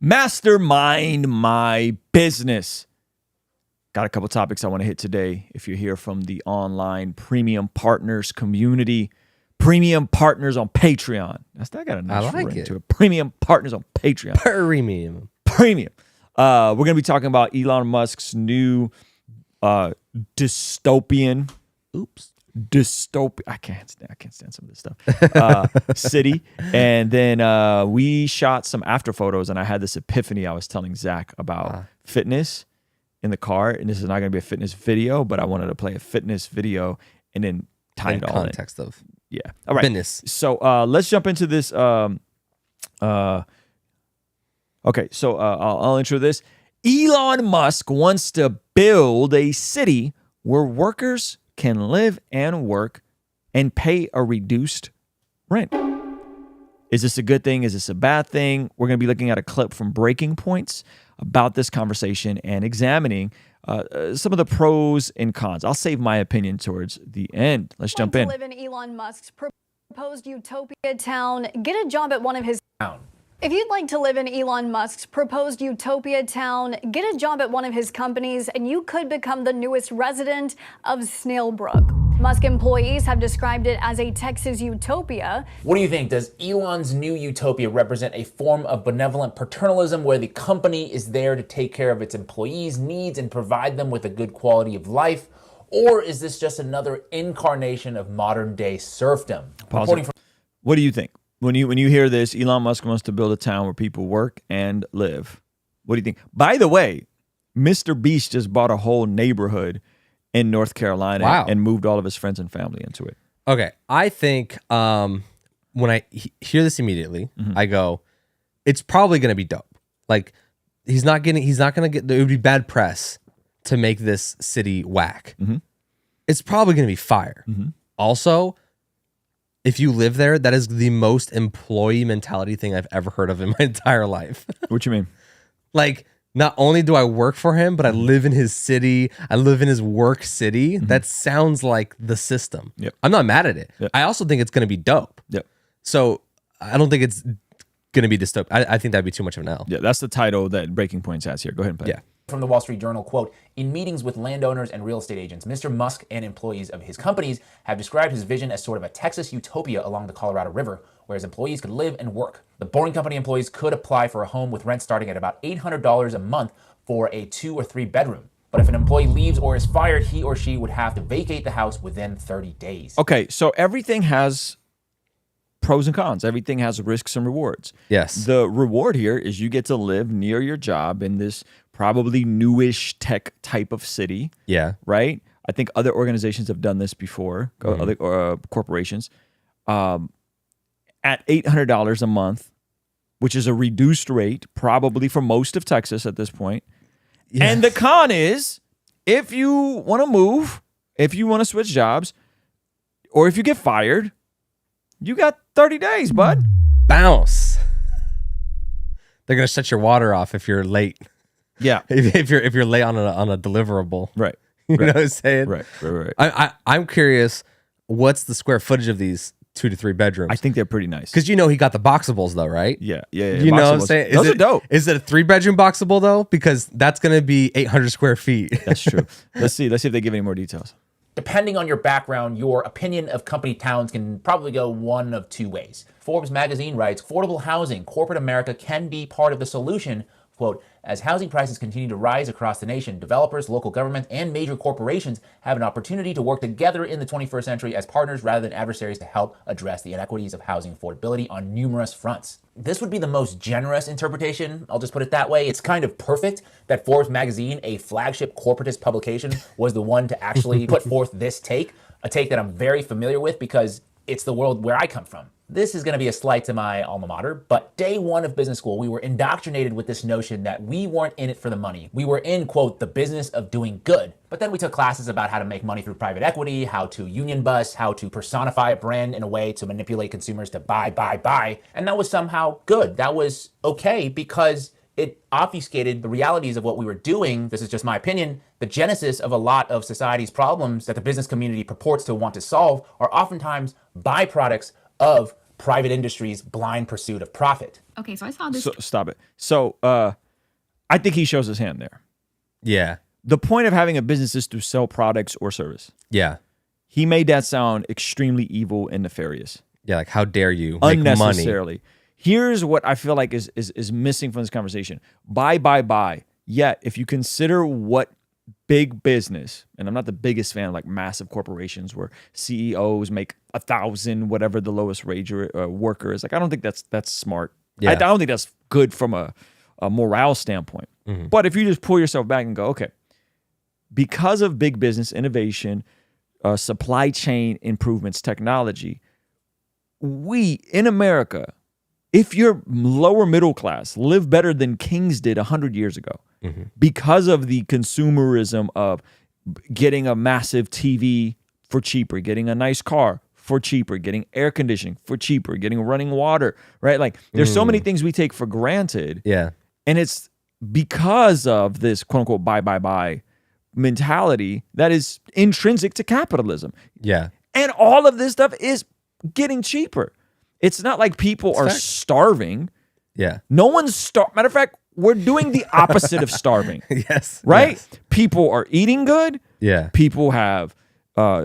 Mastermind my business. Got a couple topics I want to hit today. If you're here from the online premium partners community, premium partners on Patreon. That's that got a nice ring to it. Premium partners on Patreon. Premium. We're gonna be talking about Elon Musk's new dystopian. I can't stand some of this stuff. City. And then we shot some after photos, and I had this epiphany. I was telling Zach about fitness in the car, and this is not going to be a fitness video, but I wanted to play a fitness video and then tie it all in context of all right. business. So let's jump into this. Okay, so I'll intro this. Elon Musk wants to build a city where workers can live and work and pay a reduced rent. Is this a good thing? Is this a bad thing? We're going to be looking at a clip from Breaking Points about this conversation and examining some of the pros and cons. I'll save my opinion towards the end. Let's jump in. Live in Elon Musk's proposed utopia town. Get a job at one of his If you'd like to live in Elon Musk's proposed utopia town, get a job at one of his companies, and you could become the newest resident of Snailbrook. Musk employees have described it as a Texas utopia. What do you think? Does Elon's new utopia represent a form of benevolent paternalism where the company is there to take care of its employees' needs and provide them with a good quality of life? Or is this just another incarnation of modern day serfdom? What do you think? When you hear this, Elon Musk wants to build a town where people work and live. What do you think? By the way, Mr. Beast just bought a whole neighborhood in North Carolina and moved all of his friends and family into it. Okay, I think when I hear this immediately, I go, it's probably going to be dope. Like he's not going to get, it would be bad press to make this city whack. It's probably going to be fire. Also, if you live there, that is the most employee mentality thing I've ever heard of in my entire life. What you mean? Like, not only do I work for him, but I live in his city. I live in his work city. That sounds like the system. Yep. I'm not mad at it. Yep. I also think it's going to be dope. Yep. So I don't think it's going to be dystopian. I think that'd be too much of an L. Yeah, that's the title that Breaking Points has here. Go ahead and play. Yeah. From the Wall Street Journal, quote, in meetings with landowners and real estate agents, Mr. Musk and employees of his companies have described his vision as sort of a Texas utopia along the Colorado River, where his employees could live and work. The Boring Company employees could apply for a home with rent starting at about $800 a month for a 2 or 3 bedroom. But if an employee leaves or is fired, he or she would have to vacate the house within 30 days. Okay, so everything has pros and cons. Everything has risks and rewards. Yes. The reward here is you get to live near your job in this probably newish tech type of city. Yeah. Right? I think other organizations have done this before, other corporations. At $800 a month, which is a reduced rate, probably for most of Texas at this point. Yes. And the con is, if you want to move, if you want to switch jobs, or if you get fired, you got 30 days, bud. Bounce. They're gonna shut your water off if you're late. Yeah. if you're late on a deliverable. Right. You know what I'm saying? Right. I'm curious, what's the square footage of these 2 to 3 bedrooms? I think they're pretty nice. Because he got the boxables though, right? Yeah. You know what I'm saying? Those are dope. Is it a 3-bedroom boxable though? Because that's gonna be 800 square feet. That's true. Let's see if they give any more details. Depending on your background, your opinion of company towns can probably go one of 2 ways. Forbes magazine writes, affordable housing, corporate America can be part of the solution. Quote, as housing prices continue to rise across the nation, developers, local governments, and major corporations have an opportunity to work together in the 21st century as partners rather than adversaries to help address the inequities of housing affordability on numerous fronts. This would be the most generous interpretation, I'll just put it that way. It's kind of perfect that Forbes magazine, a flagship corporatist publication, was the one to actually put forth this take, a take that I'm very familiar with because it's the world where I come from. This is going to be a slight to my alma mater, but day one of business school, we were indoctrinated with this notion that we weren't in it for the money. We were in, quote, the business of doing good. But then we took classes about how to make money through private equity, how to union bust, how to personify a brand in a way to manipulate consumers to buy. And that was somehow good. That was okay because it obfuscated the realities of what we were doing. This is just my opinion. The genesis of a lot of society's problems that the business community purports to want to solve are oftentimes byproducts of private industry's blind pursuit of profit. Okay, so I saw this. So, stop it. So I think he shows his hand there. Yeah. The point of having a business is to sell products or service. Yeah. He made that sound extremely evil and nefarious. Yeah. Like, how dare you make money? Unnecessarily. Here's what I feel like is missing from this conversation. Buy. Yet, if you consider what big business, and I'm not the biggest fan of like massive corporations where CEOs make 1,000, whatever the lowest wage worker is. Like, I don't think that's smart. Yeah. I don't think that's good from a morale standpoint. But if you just pull yourself back and go, okay, because of big business innovation, supply chain improvements, technology, we in America, if you're lower middle class, live better than kings did 100 years ago because of the consumerism of getting a massive TV for cheaper, getting a nice car for cheaper, getting air conditioning for cheaper, getting running water, right? Like there's so many things we take for granted. Yeah. And it's because of this quote unquote buy mentality that is intrinsic to capitalism. Yeah. And all of this stuff is getting cheaper. It's not like people are starving. Yeah. No one's matter of fact, we're doing the opposite of starving. Yes. Right? Yes. People are eating good. Yeah. People have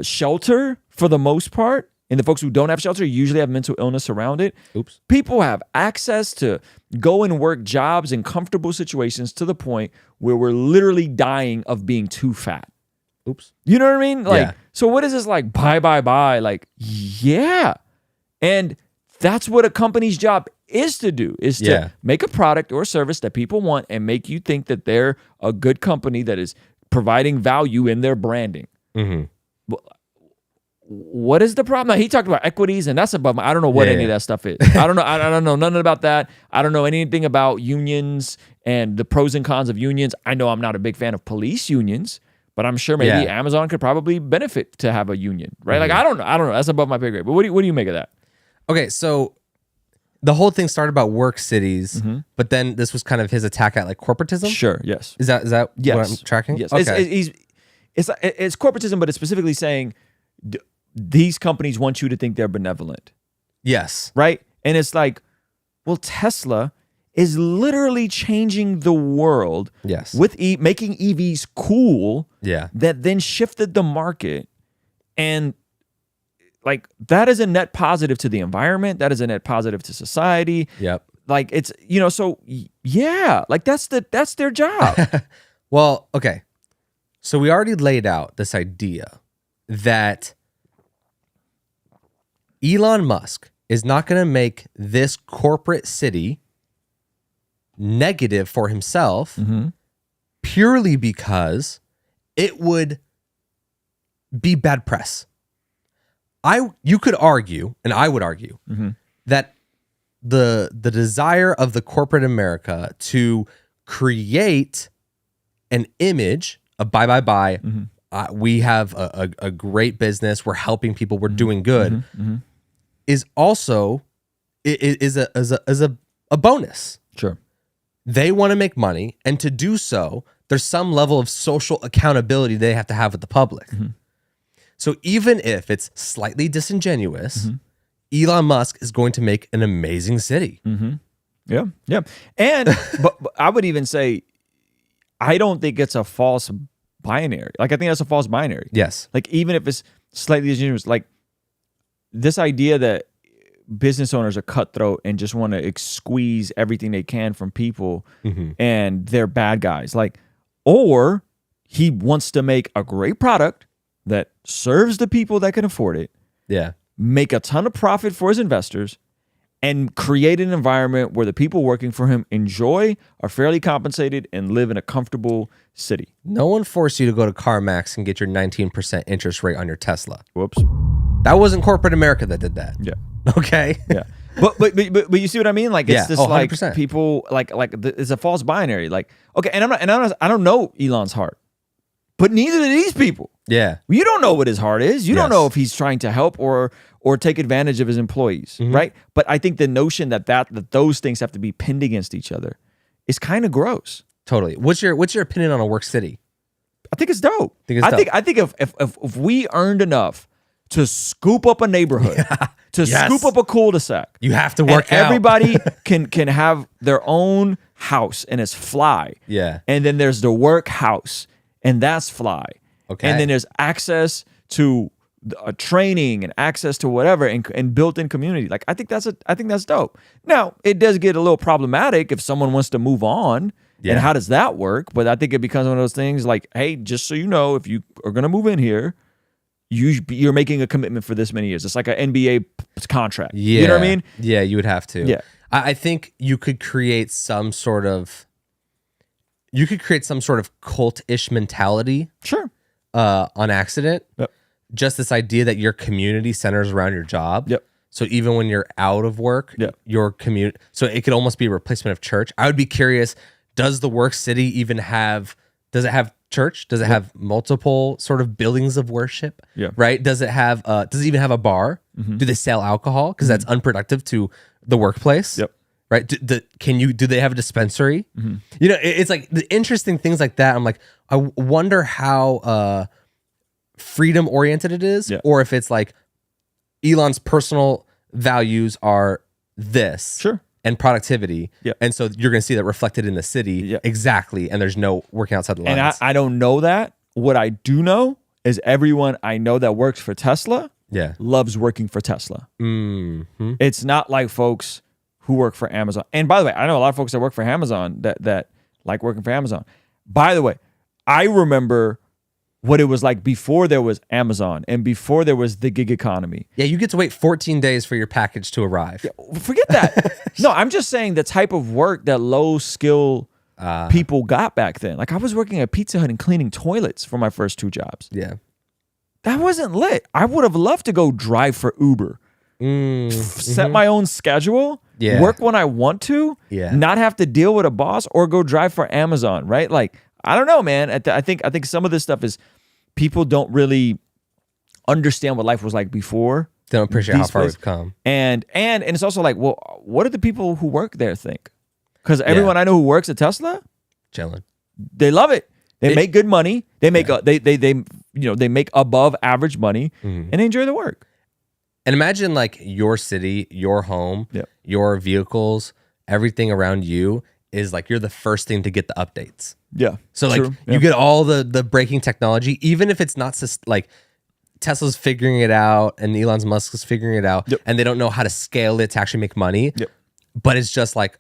shelter for the most part. And the folks who don't have shelter usually have mental illness around it. Oops. People have access to go and work jobs in comfortable situations to the point where we're literally dying of being too fat. Oops. You know what I mean? Like, Yeah. so what is this like buy? Like, yeah. And that's what a company's job is to do, is to make a product or service that people want and make you think that they're a good company that is providing value in their branding. What is the problem? Now, he talked about equities, and that's above I don't know what any of that stuff is. I don't know. I don't know nothing about that. I don't know anything about unions and the pros and cons of unions. I know I'm not a big fan of police unions, but I'm sure maybe Amazon could probably benefit to have a union, right? Like I don't know. That's above my pay grade. But what do you make of that? Okay, so the whole thing started about work cities, but then this was kind of his attack at like corporatism. Sure. Yes. Is that Yes. what I'm tracking? Yes. Okay. It's corporatism, but it's specifically saying these companies want you to think they're benevolent, Yes. right? And it's like, well, Tesla is literally changing the world Yes. with making EVs cool. Yeah. That then shifted the market, and like that is a net positive to the environment. That is a net positive to society. Yep. Like it's so yeah, like that's their job. Well, okay. So we already laid out this idea that Elon Musk is not going to make this corporate city negative for himself purely because it would be bad press. You could argue, and I would argue, that the desire of the corporate America to create an image of buy. We have a great business. We're helping people. We're doing good. Is also is a bonus. Sure. They want to make money, and to do so, there's some level of social accountability they have to have with the public. So even if it's slightly disingenuous, Elon Musk is going to make an amazing city. Yeah. And but I would even say, I don't think it's a false binary. Like I think that's a false binary. Yes. Like even if it's slightly disingenuous, like this idea that business owners are cutthroat and just want to squeeze everything they can from people and they're bad guys. Like, or he wants to make a great product that serves the people that can afford it. Yeah. Make a ton of profit for his investors, and create an environment where the people working for him enjoy, are fairly compensated, and live in a comfortable city. No one forced you to go to CarMax and get your 19% interest rate on your Tesla. Whoops. That wasn't corporate America that did that. Yeah. Okay. Yeah. But you see what I mean? Like it's this 100%. like people it's a false binary. Like okay, and I don't know Elon's heart, but neither do these people. Yeah. You don't know what his heart is. You don't Yes. know if he's trying to help or take advantage of his employees, right? But I think the notion that those things have to be pinned against each other is kind of gross. Totally. What's your opinion on a work city? I think it's dope. Think it's dope. I think if we earned enough to scoop up a neighborhood, to scoop up a cul-de-sac. You have to And work out. everybody can have their own house, and it's fly. Yeah. And then there's the work house, and that's fly. Okay. And then there's access to training and access to whatever and built-in community. Like I think that's dope. Now it does get a little problematic if someone wants to move on. Yeah. And how does that work? But I think it becomes one of those things like, hey, just so you know, if you are going to move in here, you're making a commitment for this many years. It's like an NBA contract. Yeah. You know what I mean? Yeah, you would have to. Yeah. I think you could create some sort of cult-ish mentality Sure. on accident. Yep. Just this idea that your community centers around your job. Yep. So even when you're out of work, Yep. your community, so it could almost be a replacement of church. I would be curious, does the work city even does it have church? Does it have multiple sort of buildings of worship? Yeah. Right? Does it even have a bar? Mm-hmm. Do they sell alcohol? Because that's unproductive to the workplace. Yep. Right? Do they have a dispensary? You know, it's like the interesting things like that. I'm like, I wonder how freedom oriented it is, Yeah. or if it's like Elon's personal values are this. Sure. And productivity. Yeah. And so you're going to see that reflected in the city. Yeah. Exactly. And there's no working outside the lines. And I don't know that. What I do know is everyone I know that works for Tesla yeah. loves working for Tesla. Mm-hmm. It's not like folks who work for Amazon. And by the way, I know a lot of folks that work for Amazon that like working for Amazon. By the way, I remember what it was like before there was Amazon and before there was the gig economy. Yeah. You get to wait 14 days for your package to arrive. Forget that. No, I'm just saying the type of work that low skill people got back then. Like I was working at Pizza Hut and cleaning toilets for my first 2 jobs. Yeah. That wasn't lit. I would have loved to go drive for Uber, set my own schedule, Yeah. work when I want to, Yeah. not have to deal with a boss or go drive for Amazon, right? Like, I don't know, man. I think some of this stuff is people don't really understand what life was like before. They don't appreciate how these far places. we've come. And it's also like, well, what do the people who work there think? Because everyone I know who works at Tesla, Chilling. they love it. They make good money. They make they make above average money, and they enjoy the work. And imagine like your city, your home, Yep. your vehicles, everything around you is like you're the first thing to get the updates. Yeah. So like you get all the braking technology, even if it's not like Tesla's figuring it out and Elon Musk is figuring it out, and they don't know how to scale it to actually make money. Yep. But it's just like,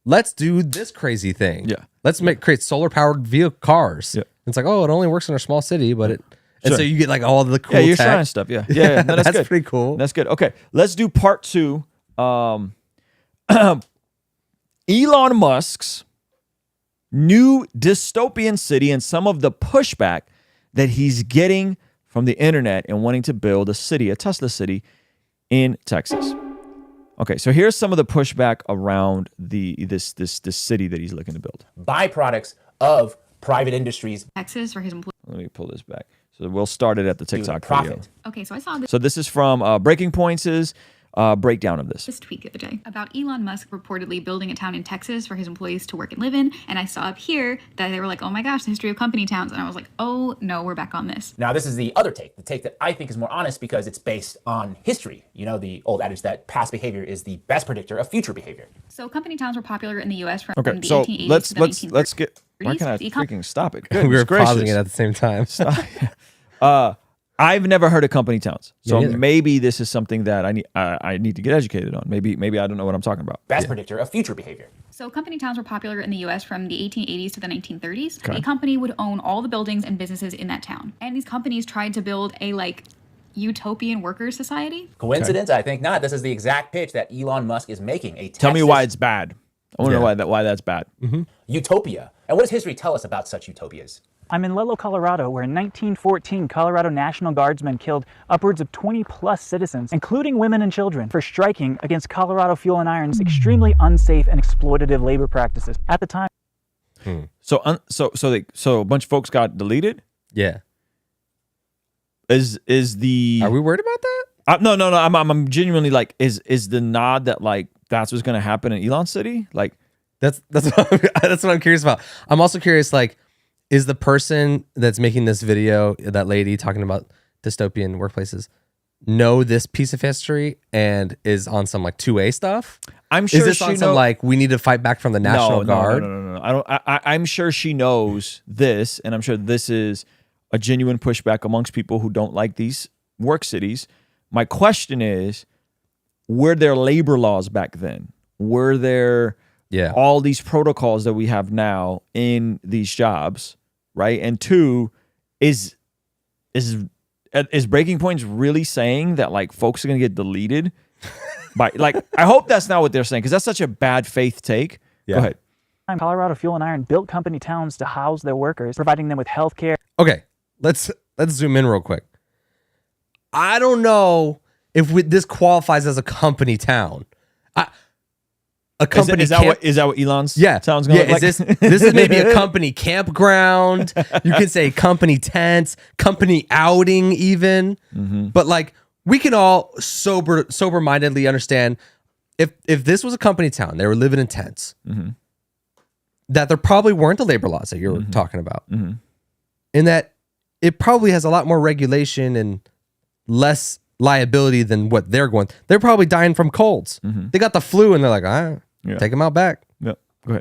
let's do this crazy thing. Yeah. Let's create solar powered vehicle cars. Yep. It's like, oh, it only works in a small city, but it. And Sure. so you get like all the cool Yeah, you're tech. trying stuff. Yeah. Yeah. No, that's good. pretty cool. That's good. Okay. Let's do part 2. Elon Musk's new dystopian city and some of the pushback that he's getting from the internet and wanting to build a city, a Tesla city in Texas. Okay, so here's some of the pushback around this city that he's looking to build. Byproducts of private industries. Texas for his employees. Let me pull this back. So we'll start it at the TikTok video. Profit. Okay, so I saw So this is from Breaking Points' breakdown of this. this tweet the other day about Elon Musk reportedly building a town in Texas for his employees to work and live in. And I saw up here that they were like, oh my gosh, the history of company towns. And I was like, oh no, we're back on this. Now, this is the other take, the take that I think is more honest because it's based on history. You know, the old adage that past behavior is the best predictor of future behavior. So company towns were popular in the U.S. from Okay, the so 1880s let's to the 1930s. get. Why can't I The econ- freaking stop it? We were Goodness gracious. pausing it at the same time. I've never heard of company towns, so neither. maybe this is something that I need to get educated on. Maybe I don't know what I'm talking about. Best predictor of future behavior. So company towns were popular in the U.S. from the 1880s to the 1930s. A company would own all the buildings and businesses in that town. And these companies tried to build a utopian worker society. Coincidence? I think not. This is the exact pitch that Elon Musk is making. Tell me why it's bad. I want to know why that's bad. Utopia. And what does history tell us about such utopias? I'm in Lelo, Colorado, where in 1914, Colorado National Guardsmen killed upwards of 20-plus citizens, including women and children, for striking against Colorado Fuel and Iron's extremely unsafe and exploitative labor practices. At the time, So a bunch of folks got deleted. Yeah. Is the Are we worried about that? no. I'm genuinely like, is the nod that like that's what's gonna happen in Elon City? Like, That's what I'm curious about. I'm also curious, like, is the person that's making this video, that lady talking about dystopian workplaces, know this piece of history and is on some like 2A stuff? I'm sure is this she on some like we need to fight back from the National Guard? No. I don't. I'm sure she knows this, and I'm sure this is a genuine pushback amongst people who don't like these work cities. My question is, were there labor laws back then? Were there all these protocols that we have now in these jobs, right? And two, is Breaking Point's really saying that like folks are gonna get deleted? By like, I hope that's not what they're saying, because that's such a bad faith take. Yeah. Go ahead. Colorado Fuel and Iron built company towns to house their workers, providing them with health care. Okay, let's zoom in real quick. I don't know if this qualifies as a company town. A company is that what Elon's town's gonna look like? This is maybe a company campground. You could say company tents, company outing even. But like we can all sober-mindedly understand if this was a company town, they were living in tents, that there probably weren't the labor laws that you're talking about. In that it probably has a lot more regulation and less liability than what they're going. They're probably dying from colds. They got the flu and they're like, all right. Take them out back. Yep. Go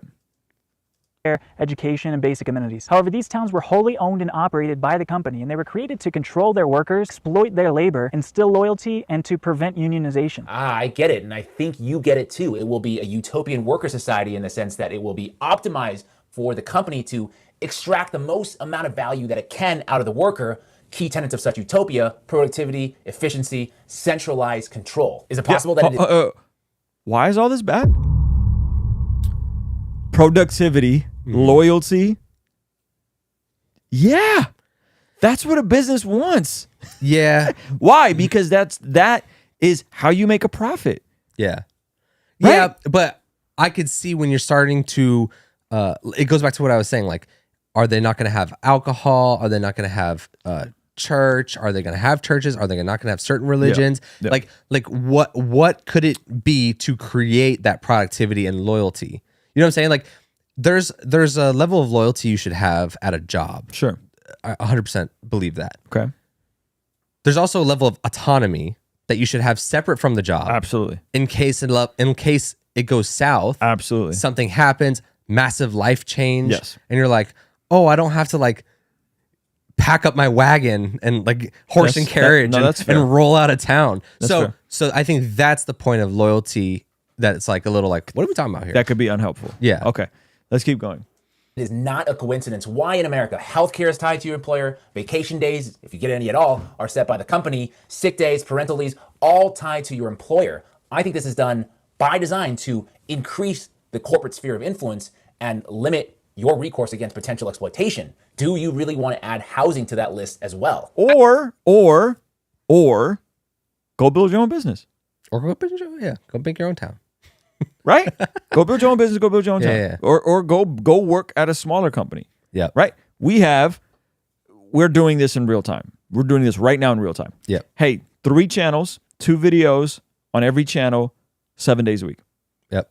ahead. Education, and basic amenities. However, these towns were wholly owned and operated by the company, and they were created to control their workers, exploit their labor, instill loyalty, and to prevent unionization. I get it, and I think you get it too. It will be a utopian worker society in the sense that it will be optimized for the company to extract the most amount of value that it can out of the worker. Key tenets of such utopia: productivity, efficiency, centralized control. Is it possible that it is? Why is all this bad? Productivity, loyalty. Yeah, that's what a business wants. Yeah. Why? Because that is how you make a profit. Yeah. Right? Yeah, but I could see when you're starting to it goes back to what I was saying, like, are they not going to have alcohol? Are they not going to have church? Are they going to have churches? Are they not going to have certain religions? Yeah. Like what could it be to create that productivity and loyalty? You know what I'm saying? Like there's a level of loyalty you should have at a job. Sure. I 100% believe that. Okay. There's also a level of autonomy that you should have separate from the job. Absolutely. In case it goes south. Absolutely. Something happens, massive life change. Yes. And you're like, oh, I don't have to like pack up my wagon and like horse and carriage and roll out of town. So I think that's the point of loyalty. That it's like a little like, what are we talking about here? That could be unhelpful. Yeah. Okay. Let's keep going. It is not a coincidence why in America healthcare is tied to your employer, vacation days, if you get any at all, are set by the company, sick days, parental leaves, all tied to your employer. I think this is done by design to increase the corporate sphere of influence and limit your recourse against potential exploitation. Do you really want to add housing to that list as well? Or go build your own business. Or go make your own town. Right? Go build your own business, go build your own town. Yeah. Or go work at a smaller company. Yeah. Right? We're doing this in real time. We're doing this right now in real time. Yeah. Hey, 3 channels, 2 videos on every channel, 7 days a week. Yep.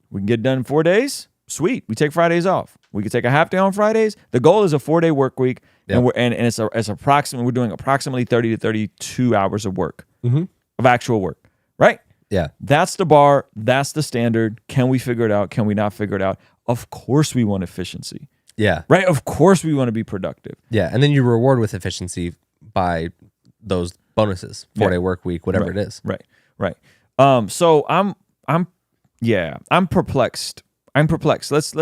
We can get done in 4 days. Sweet. We take Fridays off. We can take a half day on Fridays. The goal is a 4-day work week. Yep. And it's approximately, we're doing approximately 30 to 32 hours of work, of actual work. Right? Yeah. That's the bar. That's the standard. Can we figure it out? Can we not figure it out? Of course we want efficiency. Yeah. Right? Of course we want to be productive. Yeah. And then you reward with efficiency by those bonuses, 4-day work week, whatever it is. Right. So I'm perplexed. Let's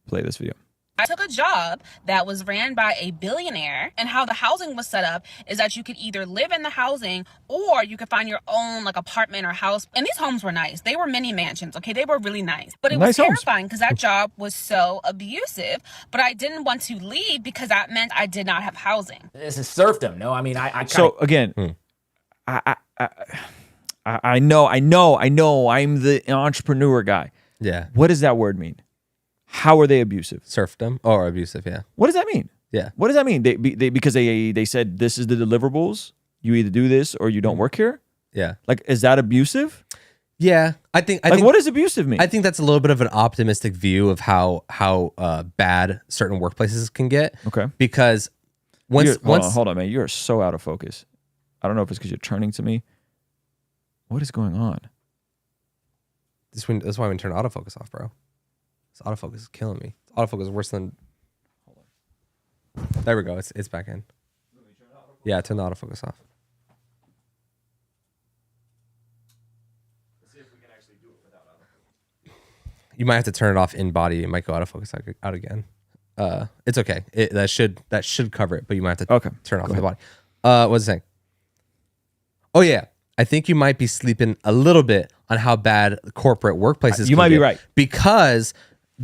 play this video. I took a job that was ran by a billionaire, and how the housing was set up is that you could either live in the housing or you could find your own like apartment or house. And these homes were nice. They were mini mansions. Okay. They were really nice, but it was terrifying because that job was so abusive, but I didn't want to leave because that meant I did not have housing. This is serfdom. No, I mean, So again, I know I'm the entrepreneur guy. Yeah. What does that word mean? How are they abusive? Serfdom or abusive, yeah. What does that mean? Yeah. What does that mean? Because they said this is the deliverables. You either do this or you don't work here. Yeah. Like, is that abusive? Yeah. I think what does abusive mean? I think that's a little bit of an optimistic view of how bad certain workplaces can get. Okay. Because hold on, man. You are so out of focus. I don't know if it's because you're turning to me. What is going on? That's why we turn autofocus off, bro. This autofocus is killing me. Autofocus is worse than. Hold on. There we go. It's back in. Yeah, turn the autofocus off. Let's see if we can actually do it without autofocus. You might have to turn it off in body. It might go autofocus out again. It's okay. That should cover it, but you might have to turn it off the body. What was I saying? Oh yeah. I think you might be sleeping a little bit on how bad corporate workplaces You might be right. Because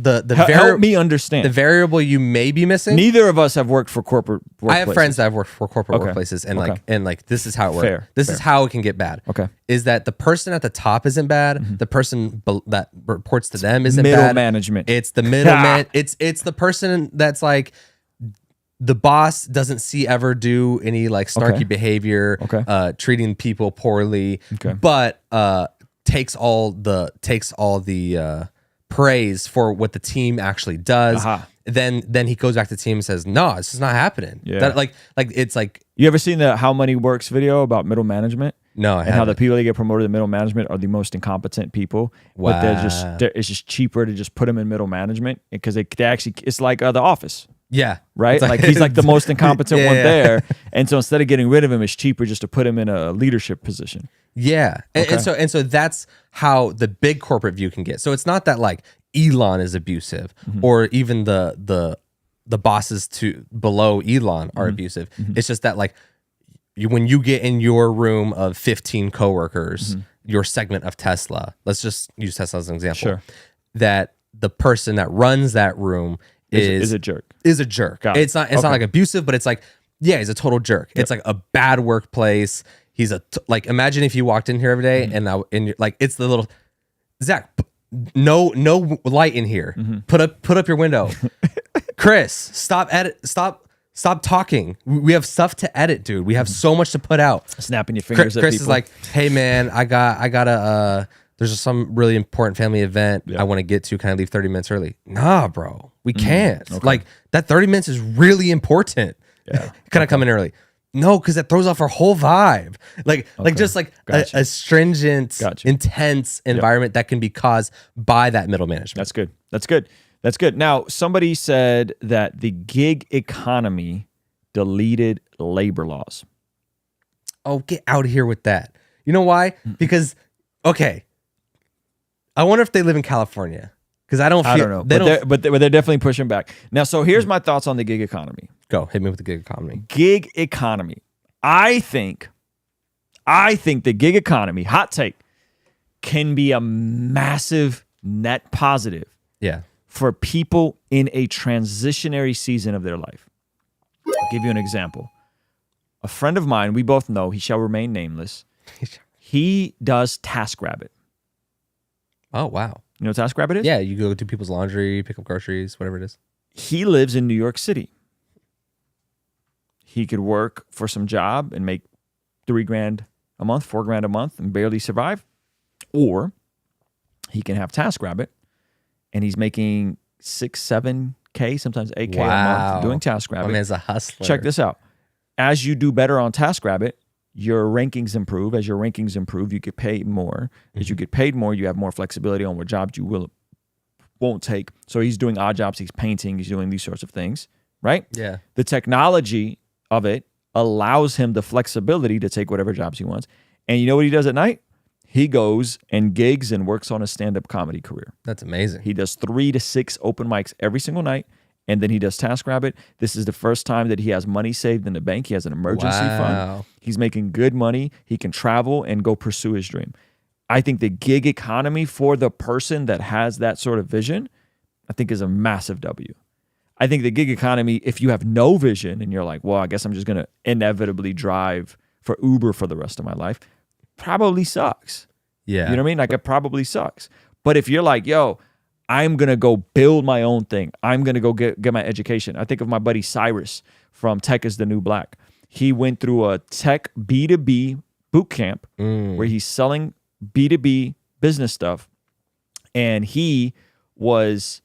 help me understand. The variable you may be missing. Neither of us have worked for corporate workplaces. I have friends that have worked for corporate workplaces and like this is how it works. This is how it can get bad. Okay. Is that the person at the top isn't bad, the person that reports to them isn't middle bad. management. It's the middleman. It's the person that's like the boss doesn't ever do any like snarky behavior, treating people poorly, but takes all the praise for what the team actually does. Then he goes back to the team and says, "No, this is not happening." Yeah. That, like it's like, you ever seen the How Money Works video about middle management? No, I and how the people that get promoted to middle management are the most incompetent people. Wow. But it's just cheaper to just put them in middle management because they actually, it's like The Office. Yeah. Right? Like he's like the most incompetent one there. And so instead of getting rid of him, it's cheaper just to put him in a leadership position. Yeah. And so that's how the big corporate view can get. So it's not that like Elon is abusive or even the bosses to below Elon are abusive. It's just that like when you get in your room of 15 coworkers, your segment of Tesla, let's just use Tesla as an example. Sure. That the person that runs that room is a jerk. Is a jerk. It's not like abusive, but it's like, yeah, he's a total jerk. It's like a bad workplace. He's like, imagine if you walked in here every day and you're like, it's the little Zach, no light in here. Put up your window. Chris, stop talking. We have stuff to edit, dude. We have so much to put out. Snapping your fingers at Chris people. is like, hey man, I gotta there's some really important family event I want to get to. Can I leave 30 minutes early? Nah, bro, we can't. Like that 30 minutes is really important. Yeah. Can I come in early? No, because it throws off our whole vibe. Like just like a stringent, intense environment that can be caused by that middle management. That's good. Now, somebody said that the gig economy deleted labor laws. Oh, get out of here with that. You know why? Because, okay, I wonder if they live in California. Because I don't know. But they're definitely pushing back. Now, so here's my thoughts on the gig economy. Go, hit me with the gig economy. Gig economy. I think the gig economy, hot take, can be a massive net positive. Yeah. For people in a transitionary season of their life. I'll give you an example. A friend of mine, we both know, he shall remain nameless. He does TaskRabbit. Oh, wow. You know what TaskRabbit is? Yeah, you go do people's laundry, pick up groceries, whatever it is. He lives in New York City. He could work for some job and make $3,000 a month, $4,000 a month and barely survive. Or he can have TaskRabbit and he's making 6, 7K, sometimes 8K a month doing TaskRabbit. My man's a hustler. Check this out. As you do better on TaskRabbit, your rankings improve. As your rankings improve, you get paid more. As you get paid more, you have more flexibility on what jobs you won't take. So he's doing odd jobs. He's painting. He's doing these sorts of things, right? Yeah. The technology of it allows him the flexibility to take whatever jobs he wants. And you know what he does at night? He goes and gigs and works on a stand-up comedy career. That's amazing. He does 3 to 6 open mics every single night, and then he does TaskRabbit. This is the first time that he has money saved in the bank. He has an emergency fund. He's making good money. He can travel and go pursue his dream. I think the gig economy for the person that has that sort of vision, I think is a massive W. I think the gig economy, if you have no vision and you're like, well, I guess I'm just going to inevitably drive for Uber for the rest of my life, probably sucks. Yeah. You know what I mean? Like it probably sucks. But if you're like, yo, I'm going to go build my own thing. I'm going to go get my education. I think of my buddy Cyrus from Tech is the New Black. He went through a tech B2B boot camp where he's selling B2B business stuff. And he was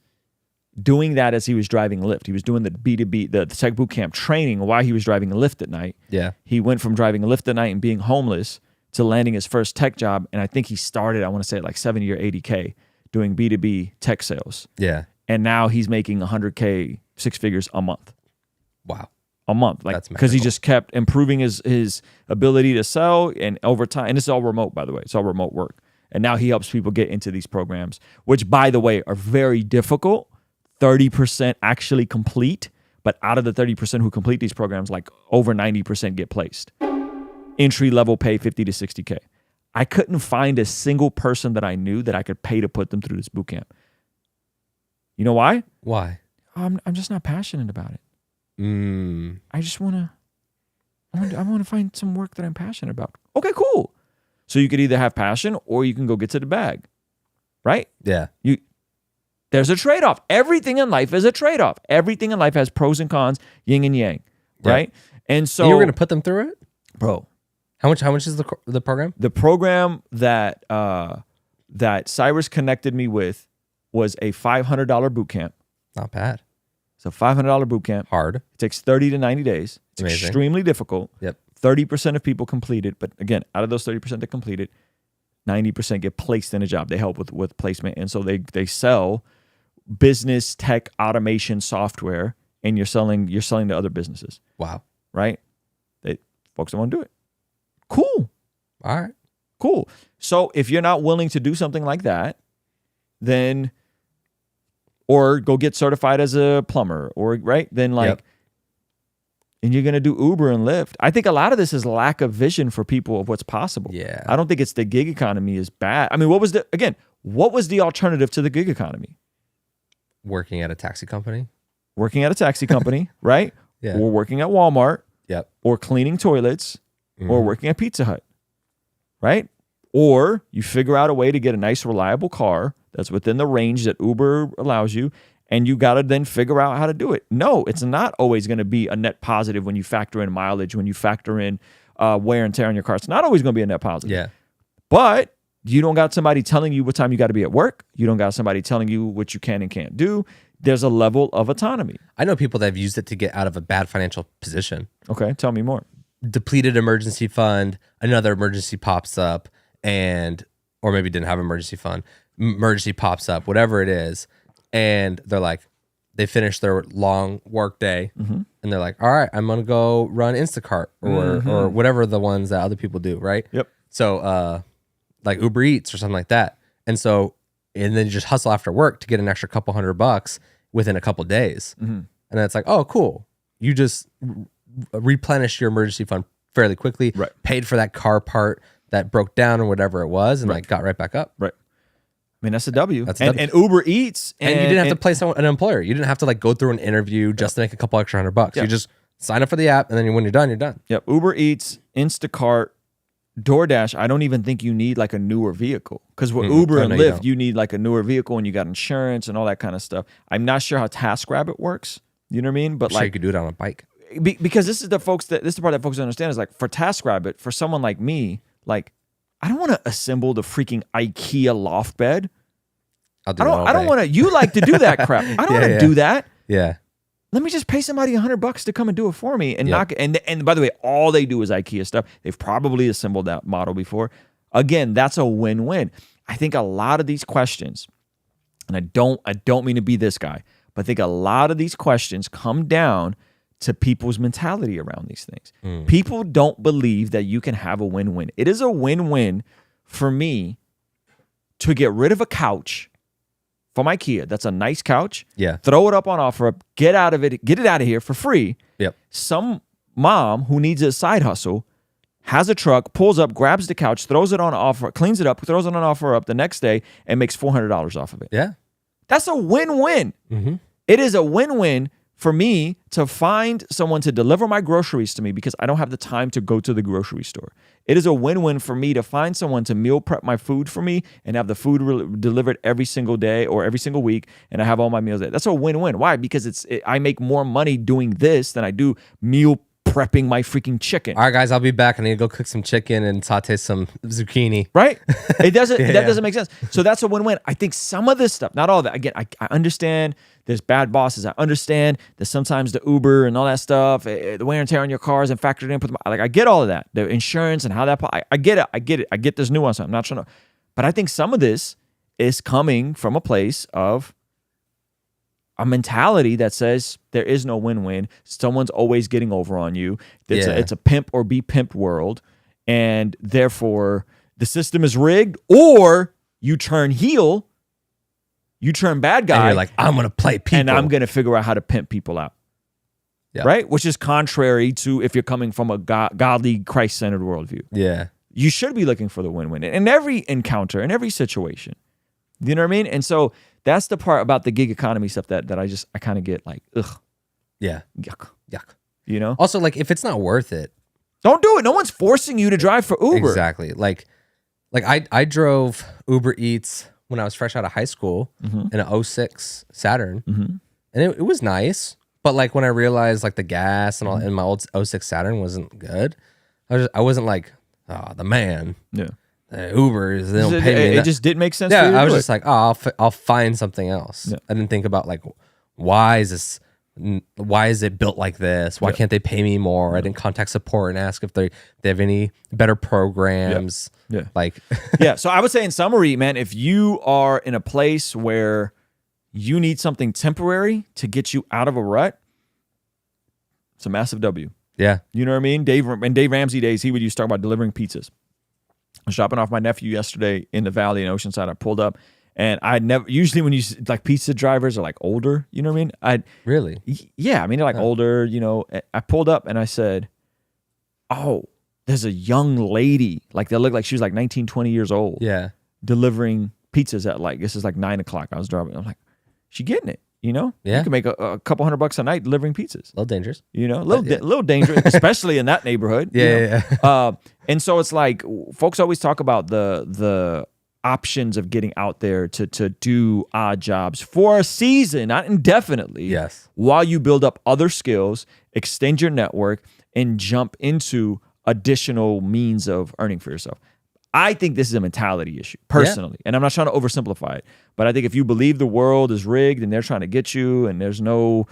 doing that as he was driving Lyft. He was doing the B2B, the tech boot camp training while he was driving a Lyft at night. Yeah. He went from driving a Lyft at night and being homeless to landing his first tech job. And I think he started, I want to say like 70 or 80K doing B2B tech sales. Yeah. And now he's making 100K, 6 figures a month. Wow. A month. Like, That's because he magical. just kept improving his ability to sell, and over time, and it's all remote, by the way. It's all remote work. And now he helps people get into these programs, which, by the way, are very difficult. 30% actually complete, but out of the 30% who complete these programs, like over 90% get placed. Entry level pay 50 to 60K. I couldn't find a single person that I knew that I could pay to put them through this boot camp. You know why? Why? I'm just not passionate about it. Mm. I just want to find some work that I'm passionate about. Okay, cool. So you could either have passion or you can go get to the bag, right? Yeah. There's a trade-off. Everything in life is a trade-off. Everything in life has pros and cons, yin and yang, right? And so you were going to put them through it? bro, How much is the program? the program that that Cyrus connected me with was a $500 boot camp. Not bad. It's a $500 boot camp. Hard. It takes 30 to 90 days. It's Amazing. extremely difficult. Yep. 30% of people complete it, but again, out of those 30% that complete it, 90% get placed in a job. They help with placement, and so they sell business tech automation software, and you're selling to other businesses, Wow. right? Folks don't want to do it. Cool. All right. Cool. So if you're not willing to do something like that, then or go get certified as a plumber, or right, then like. Yep. And you're going to do Uber and Lyft. I think a lot of this is lack of vision for people of what's possible. Yeah. I don't think it's the gig economy is bad. I mean, what was the alternative to the gig economy? Working at a taxi company. Working at a taxi company, right? Yeah. Or working at Walmart, Yep. or cleaning toilets, or Mhm. working at Pizza Hut, right? Or you figure out a way to get a nice, reliable car that's within the range that Uber allows you, and you got to then figure out how to do it. No, it's not always going to be a net positive when you factor in mileage, when you factor in wear and tear on your car. It's not always going to be a net positive. Yeah. But you don't got somebody telling you what time you got to be at work. You don't got somebody telling you what you can and can't do. There's a level of autonomy. I know people that have used it to get out of a bad financial position. Okay, tell me more. Depleted emergency fund, another emergency pops up, or maybe didn't have emergency fund, emergency pops up, whatever it is. And they're like, they finish their long work day, and they're like, all right, I'm going to go run Instacart or whatever the ones that other people do, right? Yep. So like Uber Eats or something like that. And then you just hustle after work to get an extra couple $100 within a couple days. And then it's like, oh, cool. You just replenish your emergency fund fairly quickly, Right. paid for that car part that broke down or whatever it was, and Right. like got right back up. Right. I mean, that's a W. That's a W. And Uber Eats. And you didn't have to place an employer. You didn't have to like go through an interview just to make a couple extra $100. Yeah. You just sign up for the app, and then when you're done, you're done. Yep. Uber Eats, Instacart, DoorDash. I don't even think you need like a newer vehicle, because with Uber Oh, and no, you Lyft, don't. you need like a newer vehicle, and you got insurance and all that kind of stuff. I'm not sure how TaskRabbit works. You know what I mean? But Sure, you like, could do it on a bike. because this is the part that folks don't understand is like, for TaskRabbit, for someone like me, like, I don't want to assemble the freaking IKEA loft bed. I'll do it all I don't day. want to. You like to do that crap. I don't want to Yeah. do that. Yeah. Let me just pay somebody $100 to come and do it for me, and Yep. knock. And by the way, all they do is IKEA stuff. They've probably assembled that model before. Again, that's a win-win. I think a lot of these questions, and I don't mean to be this guy, but I think a lot of these questions come down to people's mentality around these things. People don't believe that you can have a win-win. It is a win-win for me to get rid of a couch from IKEA. That's a nice couch. Yeah. Throw it up on OfferUp. Get out of here for free. Yep. Some mom who needs a side hustle has a truck, pulls up, grabs the couch, throws it on offer, cleans it up, throws it on OfferUp the next day, and makes $400 off of it. Yeah. That's a win-win. It is a win-win for me to find someone to deliver my groceries to me, because I don't have the time to go to the grocery store. It is a win-win for me to find someone to meal prep my food for me and have the food delivered every single day or every single week, and I have all my meals there. That's a win-win. Why? Because I make more money doing this than I do meal prepping my freaking chicken. All right, guys, I'll be back. I need to go cook some chicken and saute some zucchini. Right? It doesn't. That doesn't make sense. So that's a win-win. I think some of this stuff, not all of that. Again, I understand there's bad bosses. I understand that sometimes the Uber and all that stuff, the wear and tear on your cars and factored in. Like I get all of that, the insurance and how that. I get it. I get it. I get this nuance. I'm not trying to, but I think some of this is coming from a place of a mentality that says there is no win-win. Someone's always getting over on you. It's a pimp or be pimped world. And therefore the system is rigged, or you turn heel, you turn bad guy. And you're like, I'm going to play people. And I'm going to figure out how to pimp people out. Yeah. Right? Which is contrary to if you're coming from a godly, Christ-centered worldview. Yeah. You should be looking for the win-win in every encounter, in every situation. You know what I mean? And so that's the part about the gig economy stuff that I kind of get like, ugh. Yeah. Yuck. Yuck. You know? Also, like, if it's not worth it, don't do it. No one's forcing you to drive for Uber. Exactly. Like I drove Uber Eats when I was fresh out of high school in an 06 Saturn. And it was nice. But like when I realized like the gas and all in my old 06 Saturn wasn't good, I wasn't like, oh, the man. Yeah. Ubers, they don't pay me. It just didn't make sense. Yeah, for you I was just like, oh, I'll find something else. Yeah. I didn't think about like, why is it built like this? Why can't they pay me more? I didn't contact support and ask if they have any better programs. Yeah. Like, yeah. So I would say in summary, man, if you are in a place where you need something temporary to get you out of a rut, it's a massive W. Yeah. You know what I mean? In Dave Ramsey days, he would used to talk about delivering pizzas. I was dropping off my nephew yesterday in the valley in Oceanside. I pulled up, and usually when you like pizza drivers are like older, you know what I mean? Really? Yeah, I mean they're like older, you know. I pulled up and I said, "Oh, there's a young lady, like they look like she was like 19, 20 years old, delivering pizzas at like this is like 9 o'clock." I was driving. I'm like, she getting it, you know? Yeah, you can make a couple $100 a night delivering pizzas. A little dangerous, you know, a little dangerous, especially in that neighborhood. Yeah. And so it's like folks always talk about the options of getting out there to do odd jobs for a season, not indefinitely. Yes. While you build up other skills, extend your network, and jump into additional means of earning for yourself. I think this is a mentality issue, personally. And I'm not trying to oversimplify it. But I think if you believe the world is rigged and they're trying to get you and there's no...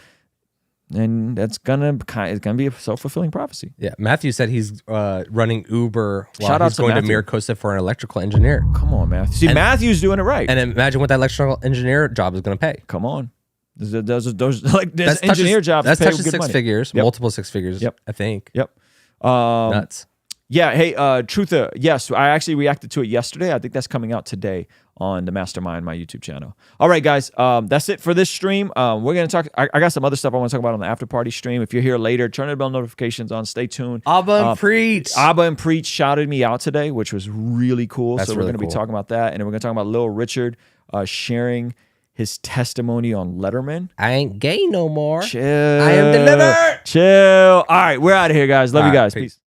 And it's gonna be a self-fulfilling prophecy. Yeah, Matthew said he's running Uber while Shout out he's to going to Matthew. Miracosta for an electrical engineer. Come on, Matthew. See, Matthew's doing it right. And imagine what that electrical engineer job is going to pay. Come on, those engineer jobs. That's pay touches good six money. figures, multiple six figures. Yep. I think. Yep. Nuts. Yeah. Hey, Trutha. Yes, I actually reacted to it yesterday. I think that's coming out today on the Mastermind, my YouTube channel. All right, guys. That's it for this stream. We're gonna talk. I got some other stuff I want to talk about on the after party stream. If you're here later, turn the bell notifications on. Stay tuned. Abba and Preach. Abba and Preach shouted me out today, which was really cool. That's so we're really gonna be cool. talking about that, and then we're gonna talk about Lil Richard sharing his testimony on Letterman. I ain't gay no more. Chill. I am delivered. Chill. All right, we're out of here, guys. Love All you right, guys. peace. Peace.